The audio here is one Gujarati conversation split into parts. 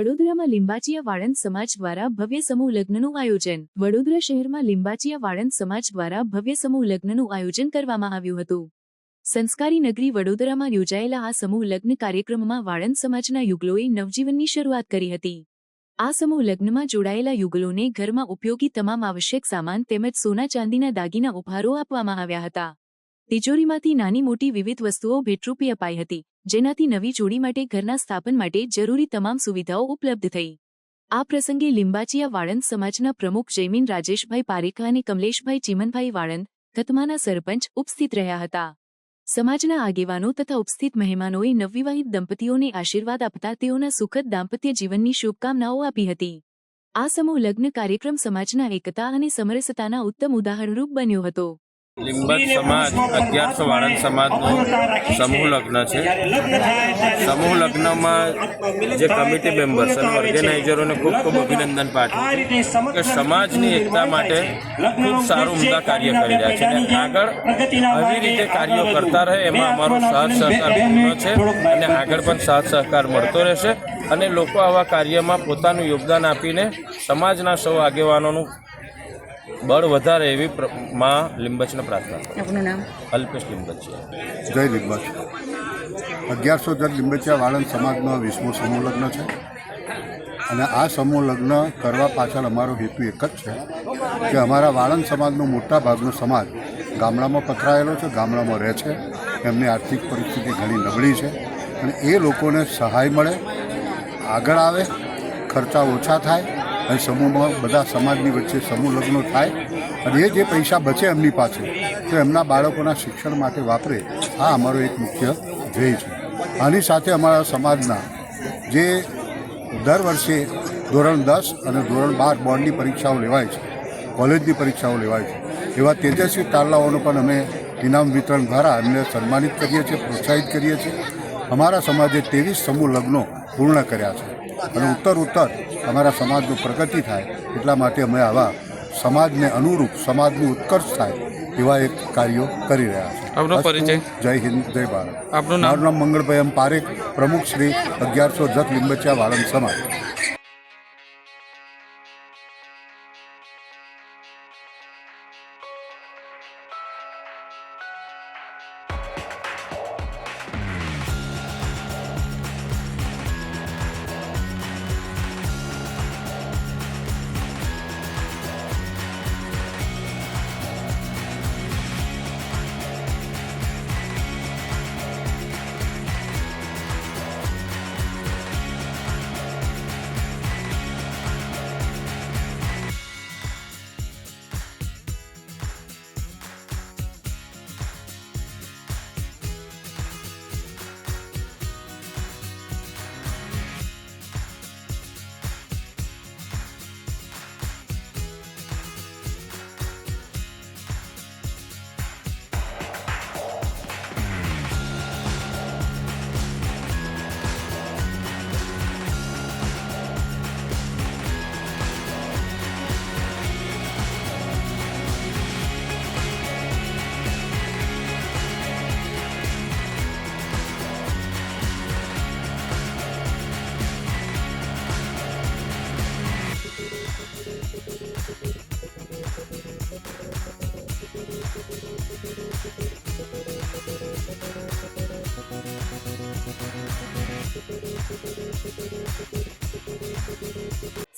વડોદરામાં લિંબાચીયા વાળંદ સમાજ દ્વારા ભવ્ય સમૂહ લગ્નનું આયોજન। વડોદરા શહેરમાં લિંબાચીયા વાળંદ સમાજ દ્વારા ભવ્ય સમૂહ લગ્નનું આયોજન કરવામાં આવ્યું હતું। સંસ્કારી નગરી વડોદરામાં યોજાયેલા આ સમૂહ લગ્ન કાર્યક્રમમાં વાળંદ સમાજના યુગલોએ નવજીવનની શરૂઆત કરી હતી। આ સમૂહ લગ્નમાં જોડાયેલા યુગલોને ઘરમાં ઉપયોગી તમામ આવશ્યક સામાન તેમજ સોના ચાંદીના દાગીના ઉપહારો આપવામાં આવ્યા હતા। તિજોરીમાંથી નાની મોટી વિવિધ વસ્તુઓ ભેટરૂપે અપાઈ હતી, જેનાથી નવી જોડી માટે ઘરના સ્થાપન માટે જરૂરી તમામ સુવિધાઓ ઉપલબ્ધ થઈ। આ પ્રસંગે લિંબાચીયા વાળંદ સમાજના પ્રમુખ જયમીન રાજેશભાઈ પારેખ અને કમલેશભાઈ ચીમનભાઈ વાળંદ કતમાના સરપંચ ઉપસ્થિત રહ્યા હતા। સમાજના આગેવાનો તથા ઉપસ્થિત મહેમાનોએ નવવિવાહિત દંપતીઓને આશીર્વાદ આપતા તેઓના સુખદ દાંપત્ય જીવનની શુભકામનાઓ આપી હતી। આ સમૂહ લગ્ન કાર્યક્રમ સમાજના એકતા અને સમરસતાના ઉત્તમ ઉદાહરણરૂપ બન્યો હતો। લીંબચ સમાજ 1100 વાળંદ સમાજનું સમૂહ લગ્ન છે। સમૂહ લગ્નમાં જે કમિટી મેમ્બર્સ અને ઓર્ગેનાઇઝરોને ખૂબ ખૂબ અભિનંદન પાઠવું કે સમાજની એકતા માટે ખૂબ સારું ઉમદા કાર્ય કરી રહ્યા છે અને આગળ આવી રીતે કાર્યો કરતા રહે એમાં અમારો સાથ સહકાર પૂર્ણ છે અને આગળ પણ સાથ સહકાર મળતો રહેશે અને લોકો આવા કાર્યમાં પોતાનું યોગદાન આપીને સમાજના સૌ આગેવાનોનું બળ વધારે એવી માં લીંબચને પ્રાર્થના। આપનું નામ? અલ્પેશ લીંબચિયા। જય લીંબચ। 1110 લીંબચિયા વાળંદ સમાજનો 20મો સમૂહ લગ્ન છે અને આ સમૂહ લગ્ન કરવા પાછળ અમારો હેતુ એક જ છે કે અમારા વાળંદ સમાજનો મોટા ભાગનો સમાજ ગામડામાં પથરાયેલો છે, ગામડામાં રહે છે, એમની આર્થિક પરિસ્થિતિ ઘણી નબળી છે અને એ લોકોને સહાય મળે, આગળ આવે, ખર્ચા ઓછા થાય અને સમૂહમાં બધા સમાજની વચ્ચે સમૂહ લગ્નો થાય અને એ જે પૈસા બચે એમની પાસે તો એમના બાળકોના શિક્ષણ માટે વાપરે। આ અમારો એક મુખ્ય ધ્યેય છે। આની સાથે અમારા સમાજના જે દર વર્ષે ધોરણ 10 અને ધોરણ 12 બોર્ડની પરીક્ષાઓ લેવાય છે, કોલેજની પરીક્ષાઓ લેવાય છે, એવા તેજસ્વી તારલાઓનો પણ અમે ઇનામ વિતરણ દ્વારા એમને સન્માનિત કરીએ છીએ, પ્રોત્સાહિત કરીએ છીએ। અમારા સમાજે 23 સમૂહ લગ્નો પૂર્ણ કર્યા છે અને ઉત્તર અમારા સમાજનું પ્રગતિ થાય એટલા માટે અમે આવા સમાજને અનુરૂપ સમાજનું ઉત્કર્ષ થાય એવા એક કાર્યો કરી રહ્યા છે। આપનો પરિચય? જય હિન્દ, જય ભારત। આપનું મારું નામ મંગળભાઈ એમ પારેખ, પ્રમુખ શ્રી 1110 લીંબચિયા વાળંદ સમાજ।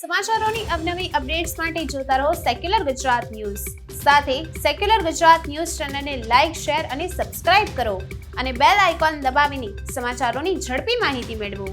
સમાચારોની અવનવી અપડેટ્સ માટે જોતા રહો સેક્યુલર ગુજરાત ન્યૂઝ। સાથે સેક્યુલર ગુજરાત ન્યૂઝ ચેનલને લાઇક, શેર અને સબસ્ક્રાઇબ કરો અને બેલ આઇકોન દબાવીને સમાચારોની ઝડપી માહિતી મેળવો।